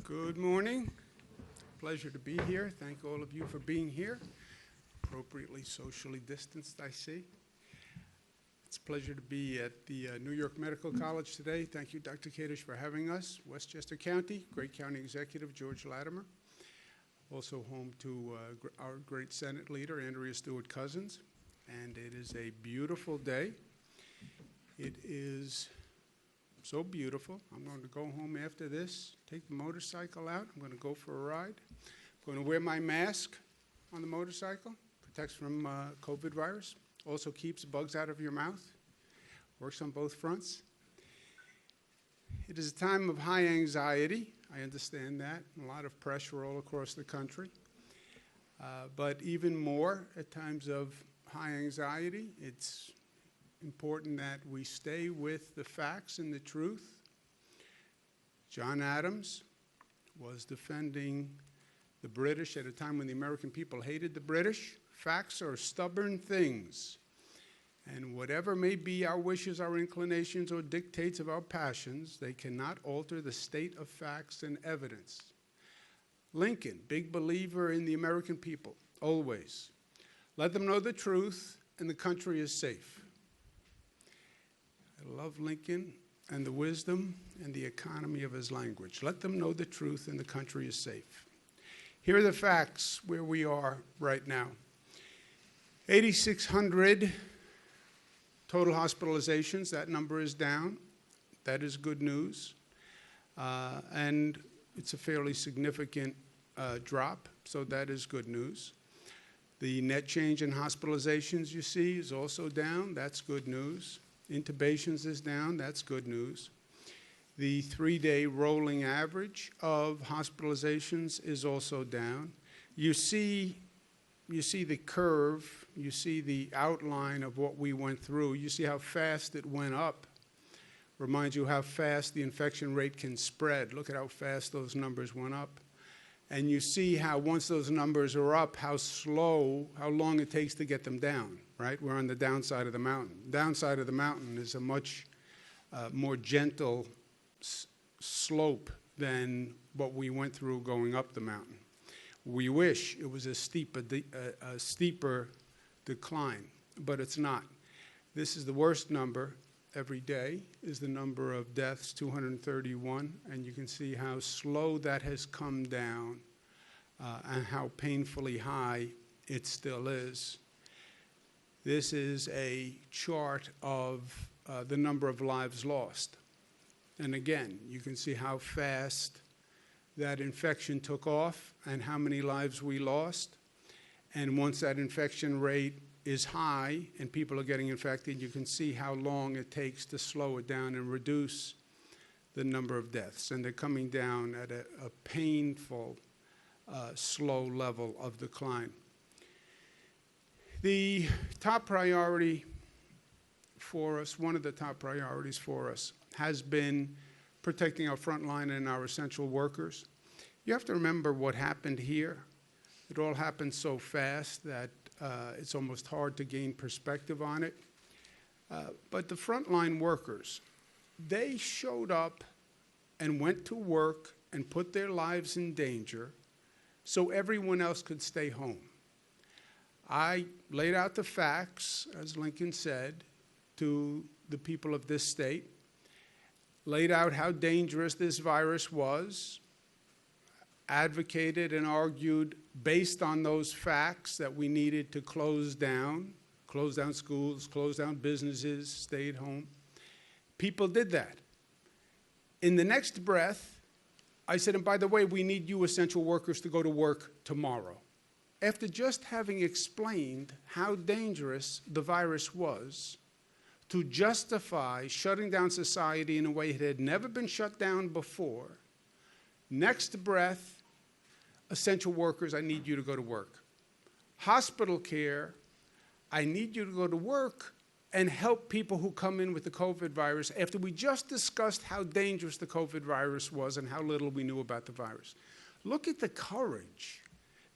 Good morning. Pleasure to be here. Thank all of you for being here. Appropriately socially distanced, I see. It's a pleasure to be at the New York Medical College today. Thank you, Dr. Kadish, for having us. Westchester County, great county executive, George Latimer. Also home to our great Senate leader, Andrea Stewart-Cousins. And it is a beautiful day. It is so beautiful. I'm going to go home after this, take the motorcycle out. I'm going to go for a ride. I'm going to wear my mask on the motorcycle. Protects from COVID virus. Also keeps bugs out of your mouth. Works on both fronts. It is a time of high anxiety. I understand that. A lot of pressure all across the country. But even more at times of high anxiety, it's important that we stay with the facts and the truth. John Adams was defending the British at a time when the American people hated the British. Facts are stubborn things. And whatever may be our wishes, our inclinations, or dictates of our passions, they cannot alter the state of facts and evidence. Lincoln, big believer in the American people, always. Let them know the truth, and the country is safe. I love Lincoln and the wisdom and the economy of his language. Let them know the truth, and the country is safe. Here are the facts where we are right now. 8,600 total hospitalizations. That number is down. That is good news. And it's a fairly significant drop, so that is good news. The net change in hospitalizations you see is also down. That's good news. Intubations is down. That's good news. The 3-day rolling average of hospitalizations is also down. You see the curve. You see the outline of what we went through. You see how fast it went up. Reminds you how fast the infection rate can spread. Look at how fast those numbers went up. And you see how once those numbers are up, how long it takes to get them down, right? We're on the downside of the mountain. Downside of the mountain is a much more gentle slope than what we went through going up the mountain. We wish it was a steeper decline, but it's not. This is the worst number every day, is the number of deaths, 231, and you can see how slow that has come down and how painfully high it still is. This is a chart of the number of lives lost. And again, you can see how fast that infection took off and how many lives we lost. And once that infection rate is high and people are getting infected, you can see how long it takes to slow it down and reduce the number of deaths. And they're coming down at a painful, slow level of decline. The top priority for us, one of the top priorities for us, has been protecting our frontline and our essential workers. You have to remember what happened here. It all happened so fast that it's almost hard to gain perspective on it. But the frontline workers, they showed up and went to work and put their lives in danger so everyone else could stay home. I laid out the facts, as Lincoln said, to the people of this state, laid out how dangerous this virus was, advocated and argued based on those facts that we needed to close down schools, close down businesses, stay at home. People did that. In the next breath, I said, and by the way, we need you essential workers to go to work tomorrow. After just having explained how dangerous the virus was, to justify shutting down society in a way it had never been shut down before, next breath, essential workers, I need you to go to work. Hospital care, I need you to go to work and help people who come in with the COVID virus after we just discussed how dangerous the COVID virus was and how little we knew about the virus. Look at the courage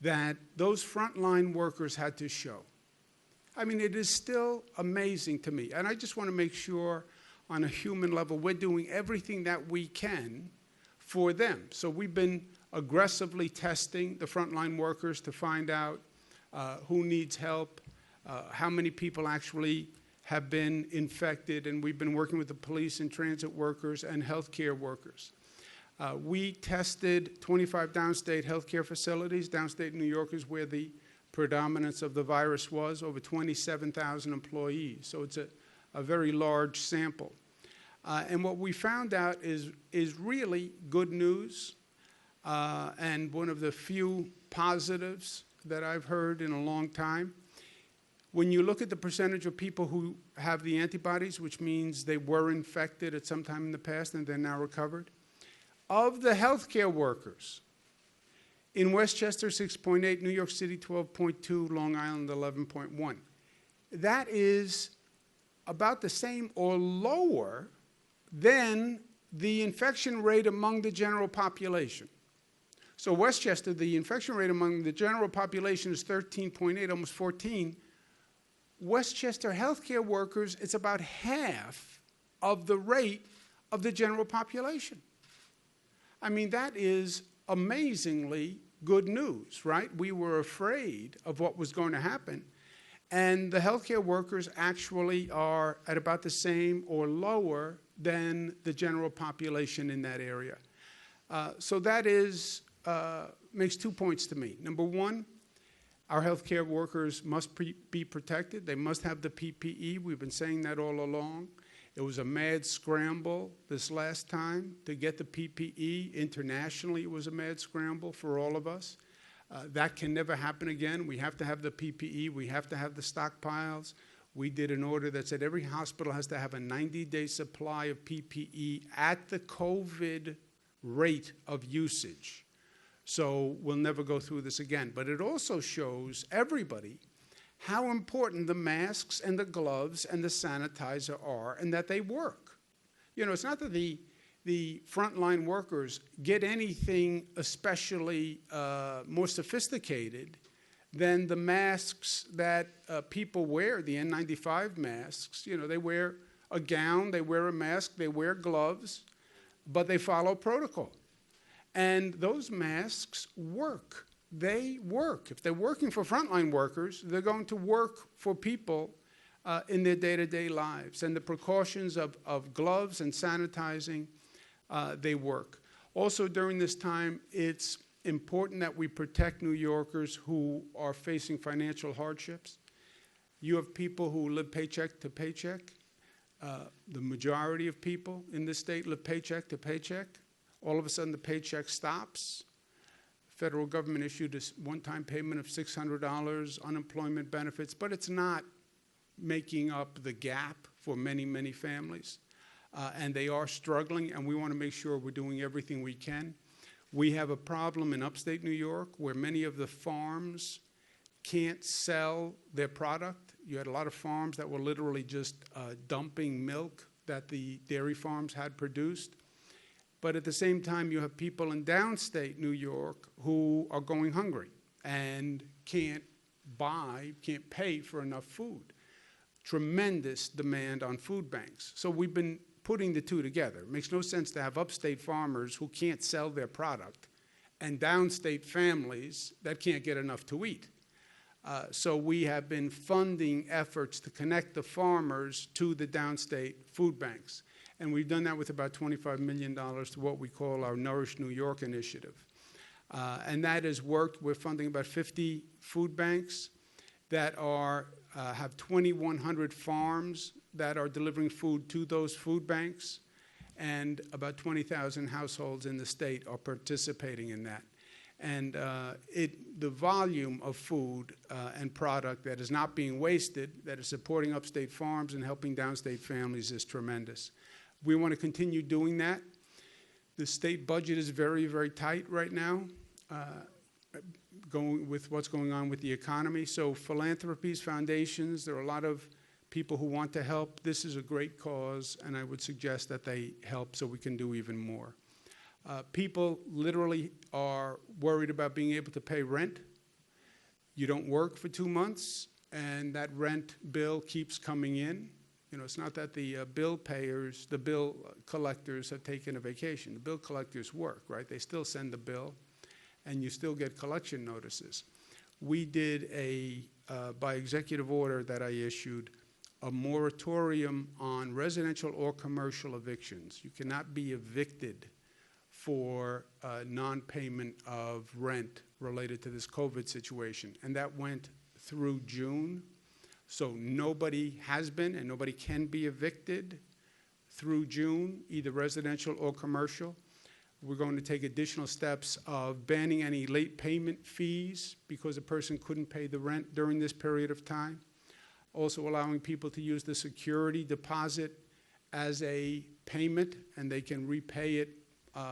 that those frontline workers had to show. I mean, it is still amazing to me. And I just want to make sure on a human level we're doing everything that we can for them. So we've been aggressively testing the frontline workers to find out who needs help, how many people actually have been infected, and we've been working with the police and transit workers and healthcare workers. We tested 25 downstate healthcare facilities. Downstate New York is where the predominance of the virus was, over 27,000 employees. So it's a very large sample. And what we found out is really good news, and one of the few positives that I've heard in a long time. When you look at the percentage of people who have the antibodies, which means they were infected at some time in the past and they're now recovered, of the healthcare workers, in Westchester, 6.8, New York City, 12.2, Long Island, 11.1. That is about the same or lower than the infection rate among the general population. So Westchester, the infection rate among the general population is 13.8, almost 14. Westchester healthcare workers, it's about half of the rate of the general population. I mean, that is amazingly good news, right? We were afraid of what was going to happen, and the healthcare workers actually are at about the same or lower than the general population in that area. So that is, makes 2 points to me. Number one, our healthcare workers must be protected. They must have the PPE. We've been saying that all along. It was a mad scramble this last time to get the PPE. Internationally, it was a mad scramble for all of us. That can never happen again. We have to have the PPE. We have to have the stockpiles. We did an order that said every hospital has to have a 90-day supply of PPE at the COVID rate of usage. So we'll never go through this again. But it also shows everybody how important the masks and the gloves and the sanitizer are, and that they work. You know, it's not that the frontline workers get anything especially more sophisticated than the masks that people wear, the N95 masks. You know, they wear a gown, they wear a mask, they wear gloves, but they follow protocol. And those masks work. They work. If they're working for frontline workers, they're going to work for people in their day-to-day lives. And the precautions of gloves and sanitizing, they work. Also, during this time, it's important that we protect New Yorkers who are facing financial hardships. You have people who live paycheck to paycheck. The majority of people in this state live paycheck to paycheck. All of a sudden, the paycheck stops. Federal government issued a one-time payment of $600, unemployment benefits, but it's not making up the gap for many, many families. And they are struggling, and we want to make sure we're doing everything we can. We have a problem in upstate New York where many of the farms can't sell their product. You had a lot of farms that were literally just dumping milk that the dairy farms had produced. But at the same time, you have people in downstate New York who are going hungry and can't pay for enough food. Tremendous demand on food banks. So we've been putting the two together. It makes no sense to have upstate farmers who can't sell their product and downstate families that can't get enough to eat. So we have been funding efforts to connect the farmers to the downstate food banks. And we've done that with about $25 million to what we call our Nourish New York initiative. And that has worked. We're funding about 50 food banks that have 2,100 farms that are delivering food to those food banks. And about 20,000 households in the state are participating in that. And the volume of food and product that is not being wasted, that is supporting upstate farms and helping downstate families is tremendous. We want to continue doing that. The state budget is very, very tight right now, going with what's going on with the economy. So philanthropies, foundations, there are a lot of people who want to help. This is a great cause, and I would suggest that they help so we can do even more. People literally are worried about being able to pay rent. You don't work for 2 months, and that rent bill keeps coming in. You know, it's not that the bill payers, the bill collectors have taken a vacation. The bill collectors work, right? They still send the bill, and you still get collection notices. We did by executive order that I issued, a moratorium on residential or commercial evictions. You cannot be evicted for non-payment of rent related to this COVID situation. And that went through June. So nobody has been and nobody can be evicted through June, either residential or commercial. We're going to take additional steps of banning any late payment fees because a person couldn't pay the rent during this period of time. Also allowing people to use the security deposit as a payment, and they can repay it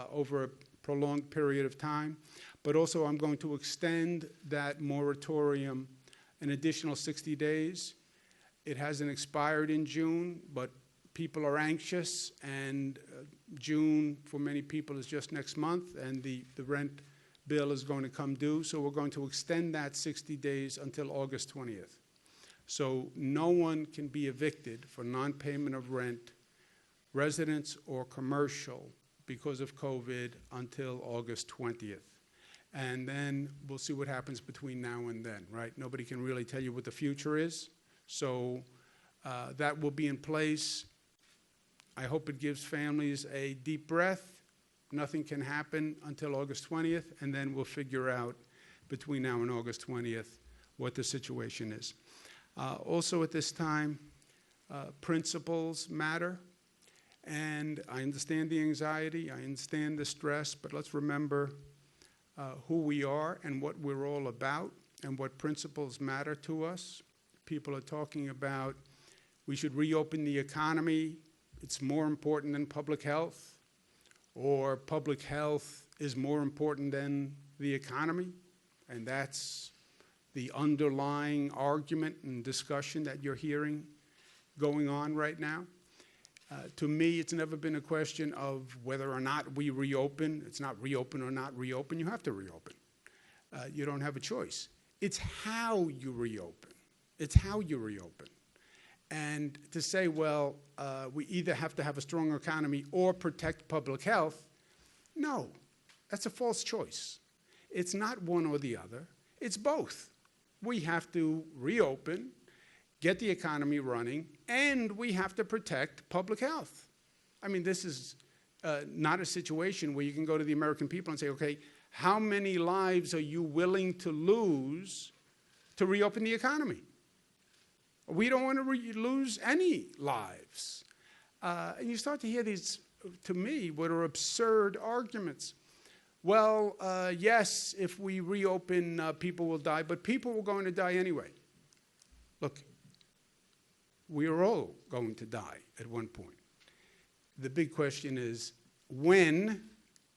over a prolonged period of time. But also I'm going to extend that moratorium an additional 60 days. It hasn't expired in June, but people are anxious, and June for many people is just next month, and the rent bill is going to come due. So we're going to extend that 60 days until August 20th. So no one can be evicted for non-payment of rent, residence or commercial, because of COVID until August 20th. And then we'll see what happens between now and then, right? Nobody can really tell you what the future is. So that will be in place. I hope it gives families a deep breath. Nothing can happen until August 20th, and then we'll figure out between now and August 20th what the situation is. Also at this time, principles matter. And I understand the anxiety, I understand the stress, but let's remember who we are and what we're all about and what principles matter to us. People are talking about we should reopen the economy. It's more important than public health, or public health is more important than the economy. And that's the underlying argument and discussion that you're hearing going on right now. To me, it's never been a question of whether or not we reopen. It's not reopen or not reopen. You have to reopen. You don't have a choice. It's how you reopen. It's how you reopen. And to say, well, we either have to have a strong economy or protect public health, no, that's a false choice. It's not one or the other. It's both. We have to reopen, get the economy running, and we have to protect public health. I mean, this is not a situation where you can go to the American people and say, okay, how many lives are you willing to lose to reopen the economy? We don't want to lose any lives. And you start to hear these, to me, what are absurd arguments. Well, yes, if we reopen, people will die, but people were going to die anyway. Look, we are all going to die at one point. The big question is when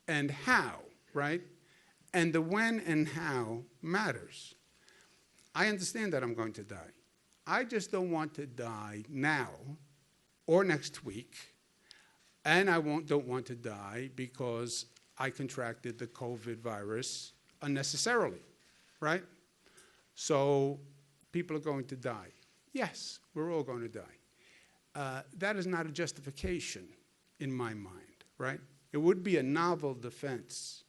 and how, right? And the when and how matters. I understand that I'm going to die. I just don't want to die now or next week, and I don't want to die because I contracted the COVID virus unnecessarily, right? So people are going to die. Yes, we're all going to die. That is not a justification in my mind, right? It would be a novel defense.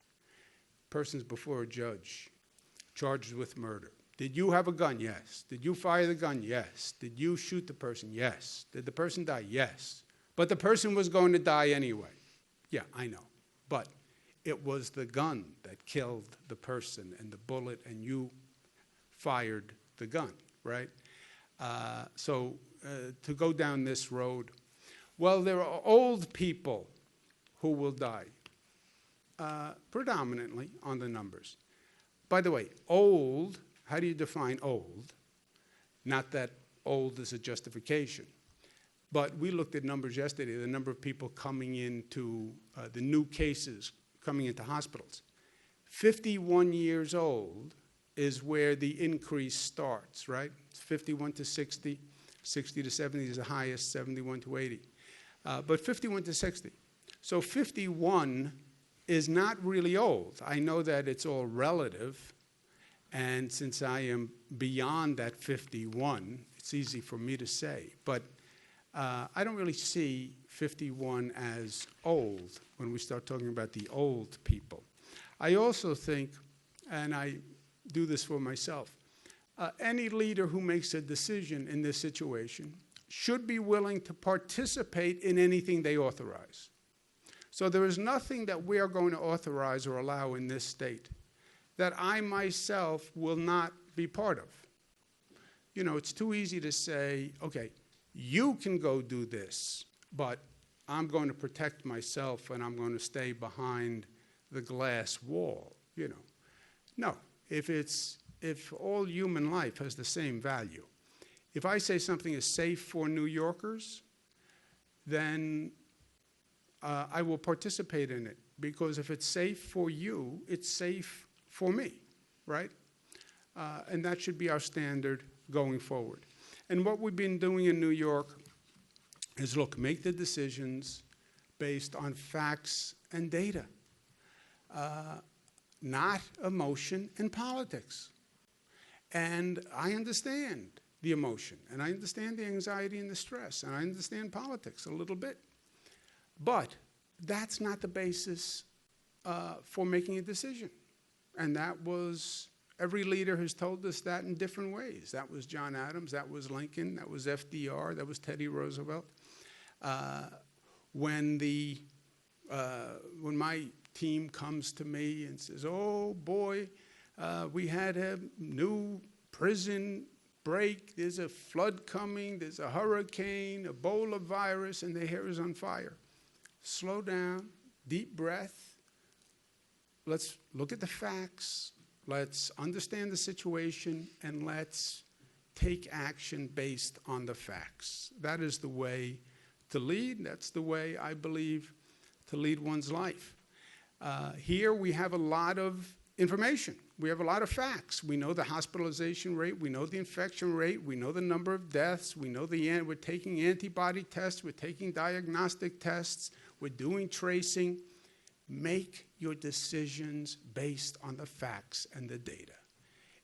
Person's before a judge, charged with murder. Did you have a gun? Yes. Did you fire the gun? Yes. Did you shoot the person? Yes. Did the person die? Yes. But the person was going to die anyway. Yeah, I know. But it was the gun that killed the person and the bullet, and you fired the gun, right? So to go down this road, well, there are old people who will die, predominantly on the numbers. By the way, old, how do you define old? Not that old is a justification. But we looked at numbers yesterday, the number of people coming into the new cases coming into hospitals. 51 years old is where the increase starts, right? It's 51 to 60, 60 to 70 is the highest, 71 to 80. But 51 to 60. So 51 is not really old. I know that it's all relative, and since I am beyond that 51, it's easy for me to say. But I don't really see 51 as old when we start talking about the old people. I also think, and I do this for myself, any leader who makes a decision in this situation should be willing to participate in anything they authorize. So there is nothing that we are going to authorize or allow in this state that I myself will not be part of. You know, it's too easy to say, okay, you can go do this, but I'm going to protect myself and I'm going to stay behind the glass wall, you know. No, if all human life has the same value, if I say something is safe for New Yorkers, then I will participate in it, because if it's safe for you, it's safe for me, right? And that should be our standard going forward. And what we've been doing in New York is, look, make the decisions based on facts and data, not emotion and politics. And I understand the emotion, and I understand the anxiety and the stress, and I understand politics a little bit. But that's not the basis for making a decision. And that was, every leader has told us that in different ways. That was John Adams, that was Lincoln, that was FDR, that was Teddy Roosevelt. When my team comes to me and says, oh boy, we had a new prison break, there's a flood coming, there's a hurricane, Ebola virus, and the hair is on fire. Slow down, deep breath. Let's look at the facts. Let's understand the situation, and let's take action based on the facts. That is the way to lead. That's the way, I believe, to lead one's life. Here we have a lot of information. We have a lot of facts. We know the hospitalization rate. We know the infection rate. We know the number of deaths. We know we're taking antibody tests. We're taking diagnostic tests. We're doing tracing. Make your decisions based on the facts and the data.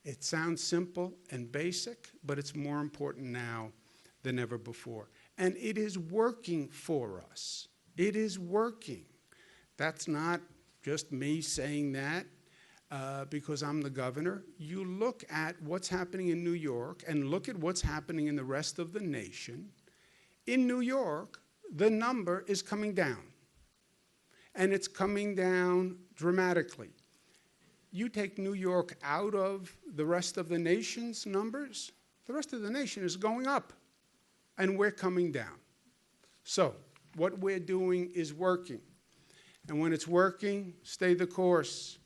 It sounds simple and basic, but it's more important now than ever before. And it is working for us. It is working. That's not just me saying that because I'm the governor. You look at what's happening in New York and look at what's happening in the rest of the nation. In New York, the number is coming down. And it's coming down dramatically. You take New York out of the rest of the nation's numbers, the rest of the nation is going up, and we're coming down. So what we're doing is working. And when it's working, stay the course.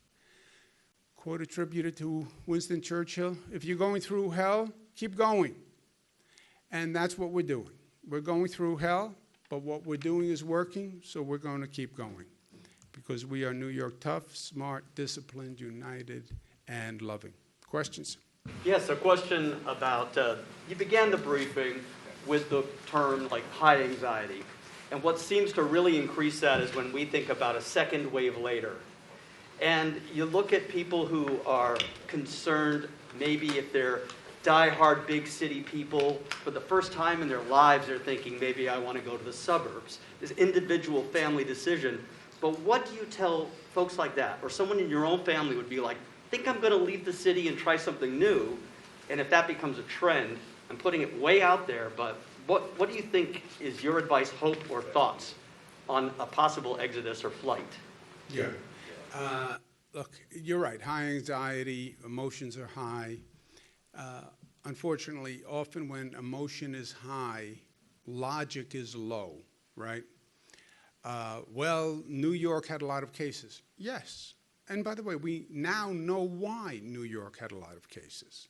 Quote attributed to Winston Churchill, if you're going through hell, keep going. And that's what we're doing. We're going through hell, but what we're doing is working, so we're going to keep going. Because we are New York tough, smart, disciplined, united, and loving. Questions? Yes, a question about, you began the briefing with the term like high anxiety. And what seems to really increase that is when we think about a second wave later. And you look at people who are concerned, maybe if they're die-hard big city people, for the first time in their lives they're thinking, maybe I want to go to the suburbs. This individual family decision. But what do you tell folks like that? Or someone in your own family would be like, I think I'm going to leave the city and try something new. And if that becomes a trend, I'm putting it way out there, but what do you think is your advice, hope, or thoughts on a possible exodus or flight? Yeah. Look, you're right. High anxiety, emotions are high. Unfortunately, often when emotion is high, logic is low, right? Well, New York had a lot of cases. Yes. And by the way, we now know why New York had a lot of cases.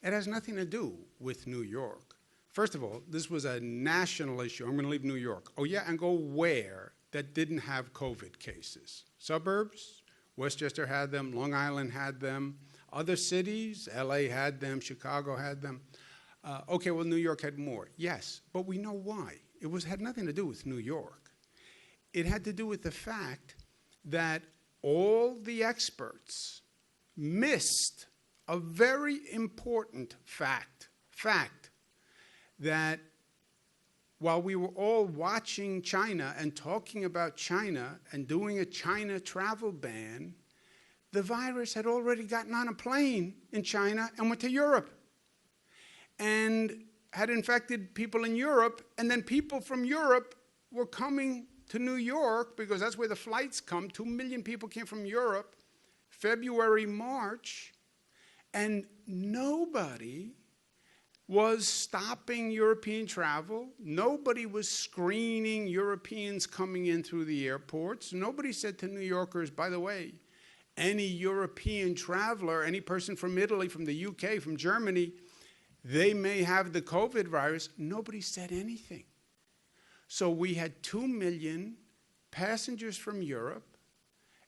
It has nothing to do with New York. First of all, this was a national issue. I'm going to leave New York. Oh, yeah, and go where that didn't have COVID cases? Suburbs? Westchester had them. Long Island had them. Other cities? LA had them. Chicago had them. Okay, well, New York had more. Yes, but we know why. It had nothing to do with New York. It had to do with the fact that all the experts missed a very important fact that while we were all watching China and talking about China and doing a China travel ban, the virus had already gotten on a plane in China and went to Europe and had infected people in Europe, and then people from Europe were coming to New York because that's where the flights come. 2 million people came from Europe, February, March, and nobody was stopping European travel. Nobody was screening Europeans coming in through the airports. Nobody said to New Yorkers, by the way, any European traveler, any person from Italy, from the UK, from Germany, they may have the COVID virus. Nobody said anything. So we had 2 million passengers from Europe.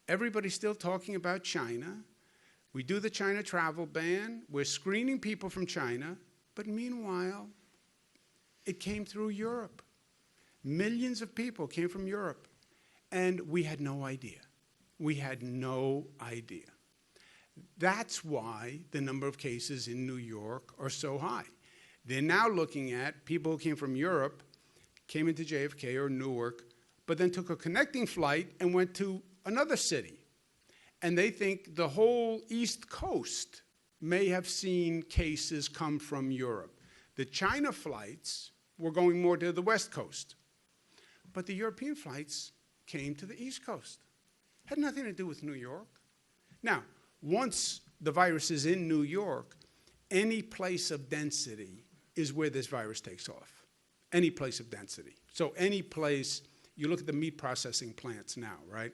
Everybody's still talking about China. We do the China travel ban. We're screening people from China. But meanwhile, it came through Europe. Millions of people came from Europe. And we had no idea. We had no idea. That's why the number of cases in New York are so high. They're now looking at people who came from Europe, came into JFK or Newark, but then took a connecting flight and went to another city. And they think the whole East Coast may have seen cases come from Europe. The China flights were going more to the West Coast, but the European flights came to the East Coast. Had nothing to do with New York. Now, once the virus is in New York, any place of density is where this virus takes off. Any place of density. So any place, you look at the meat processing plants now, right,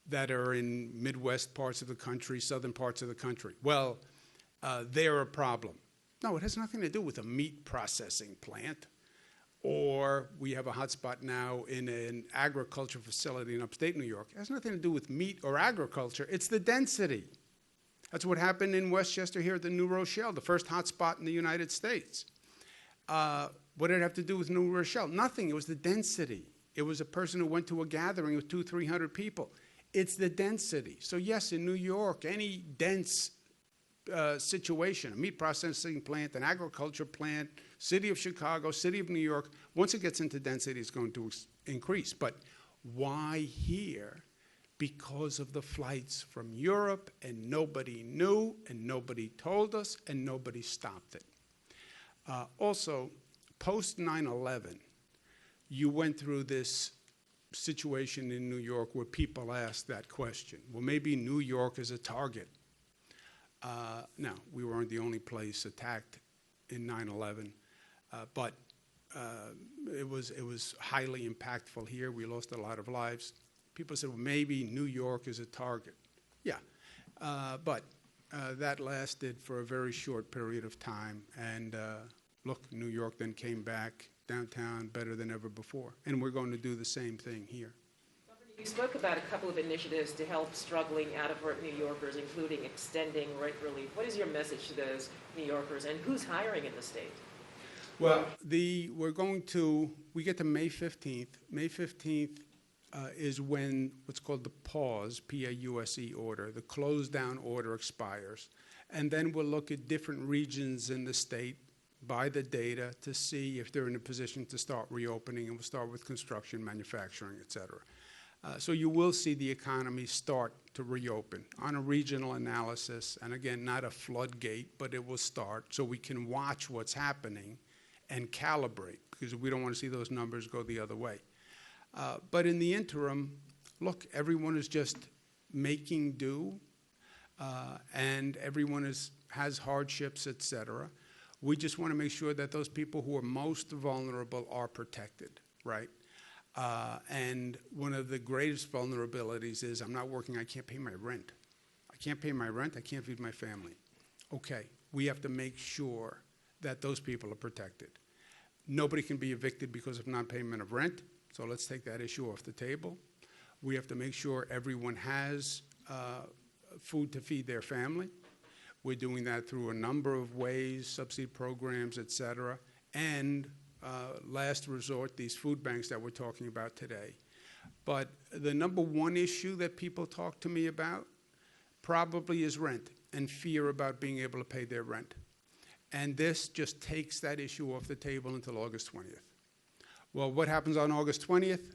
that are in Midwest parts of the country, southern parts of the country. Well, they're a problem. No, it has nothing to do with a meat processing plant. Or we have a hotspot now in an agriculture facility in upstate New York. It has nothing to do with meat or agriculture. It's the density. That's what happened in Westchester here at the New Rochelle, the first hotspot in the United States. What did it have to do with New Rochelle? Nothing. It was the density. It was a person who went to a gathering with 200-300 people. It's the density. So yes, in New York, any dense situation, a meat processing plant, an agriculture plant, city of Chicago, city of New York, once it gets into density, it's going to increase. But why here? Because of the flights from Europe, and nobody knew, and nobody told us, and nobody stopped it. Also, post 9/11, you went through this situation in New York where people asked that question. Well, maybe New York is a target. Now, we weren't the only place attacked in 9/11, but it was highly impactful here. We lost a lot of lives. People said, well, maybe New York is a target. Yeah, but that lasted for a very short period of time. And look, New York then came back downtown better than ever before. And we're going to do the same thing here. You spoke about a couple of initiatives to help struggling out-of-work New Yorkers, including extending rent relief. What is your message to those New Yorkers, and who's hiring in the state? Well, we get to May 15th. May 15th is when what's called the pause, P-A-U-S-E order, the close down order expires. And then we'll look at different regions in the state by the data to see if they're in a position to start reopening, and we'll start with construction, manufacturing, et cetera. So you will see the economy start to reopen on a regional analysis, and again, not a floodgate, but it will start so we can watch what's happening and calibrate, because we don't want to see those numbers go the other way. But in the interim, look, everyone is just making do, and everyone has hardships, et cetera. We just want to make sure that those people who are most vulnerable are protected, right? And one of the greatest vulnerabilities is I'm not working, I can't pay my rent. I can't pay my rent, I can't feed my family. Okay, we have to make sure that those people are protected. Nobody can be evicted because of non-payment of rent, so let's take that issue off the table. We have to make sure everyone has food to feed their family. We're doing that through a number of ways, subsidy programs, et cetera, and last resort, these food banks that we're talking about today. But the number one issue that people talk to me about probably is rent and fear about being able to pay their rent. And this just takes that issue off the table until August 20th. Well, what happens on August 20th?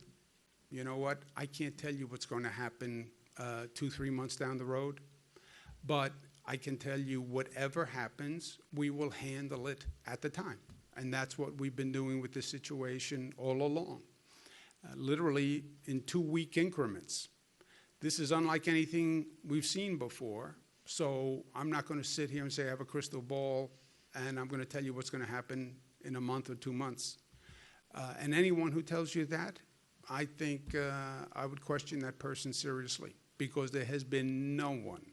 You know what? I can't tell you what's going to happen 2-3 months down the road, but I can tell you whatever happens, we will handle it at the time. And that's what we've been doing with this situation all along, literally in 2-week increments. This is unlike anything we've seen before, so I'm not going to sit here and say I have a crystal ball and I'm going to tell you what's going to happen in a month or 2 months. And anyone who tells you that, I think I would question that person seriously, because there has been no one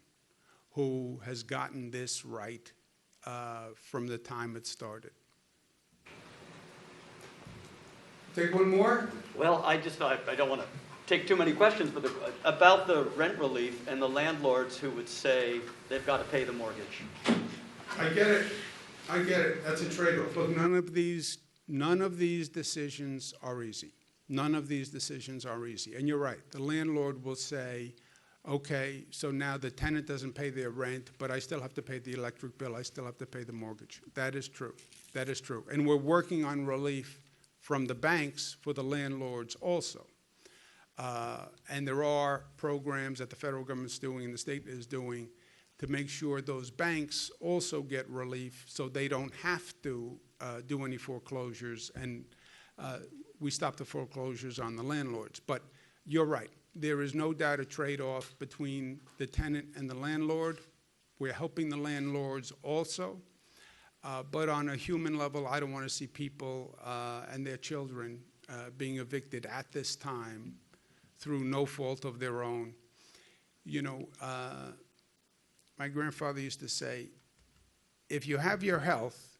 who has gotten this right from the time it started. Take one more? Well, I don't want to take too many questions, but about the rent relief and the landlords who would say they've got to pay the mortgage. I get it. I get it. That's a trade-off. Look, none of these decisions are easy. None of these decisions are easy. And you're right. The landlord will say, okay, so now the tenant doesn't pay their rent, but I still have to pay the electric bill. I still have to pay the mortgage. That is true. That is true. And we're working on relief from the banks for the landlords also. And there are programs that the federal government's doing and the state is doing to make sure those banks also get relief so they don't have to do any foreclosures, and we stop the foreclosures on the landlords. But you're right. There is no doubt a trade-off between the tenant and the landlord. We're helping the landlords also. But on a human level, I don't want to see people and their children being evicted at this time through no fault of their own. You know, my grandfather used to say, if you have your health,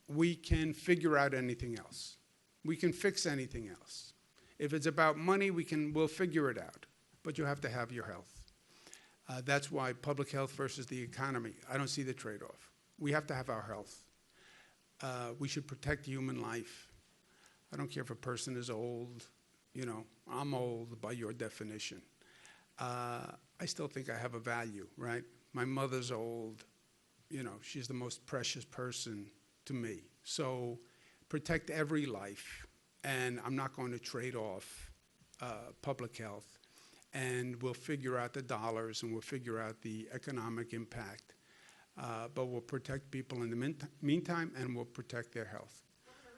we can figure out anything else. We can fix anything else. If it's about money, we'll figure it out. But you have to have your health. That's why public health versus the economy, I don't see the trade-off. We have to have our health. We should protect human life. I don't care if a person is old. You know, I'm old by your definition. I still think I have a value, right? My mother's old. You know, she's the most precious person to me. So protect every life, and I'm not going to trade off public health. And we'll figure out the dollars, and we'll figure out the economic impact. But we'll protect people in the meantime, and we'll protect their health.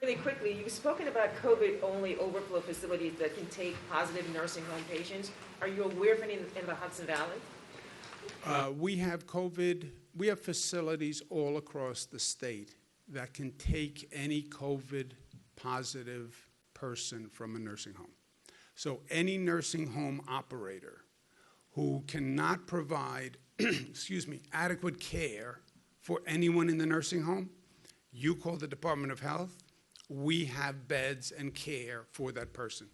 Really quickly, you've spoken about COVID-only overflow facilities that can take positive nursing home patients. Are you aware of any in the Hudson Valley? We have facilities all across the state that can take any COVID positive person from a nursing home. So any nursing home operator who cannot provide adequate care for anyone in the nursing home, you call the Department of Health, we have beds and care for that person.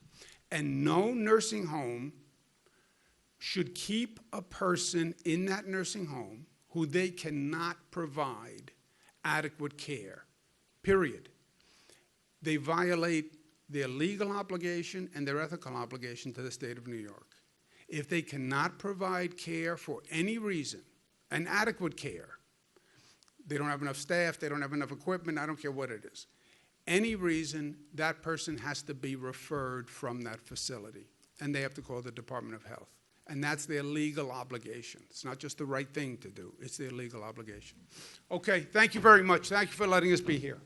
And no nursing home should keep a person in that nursing home who they cannot provide adequate care, period. They violate their legal obligation and their ethical obligation to the state of New York. If they cannot provide care for any reason, and adequate care, they don't have enough staff, they don't have enough equipment, I don't care what it is. Any reason, that person has to be referred from that facility, and they have to call the Department of Health. And that's their legal obligation. It's not just the right thing to do, it's their legal obligation. Okay, thank you very much. Thank you for letting us be here.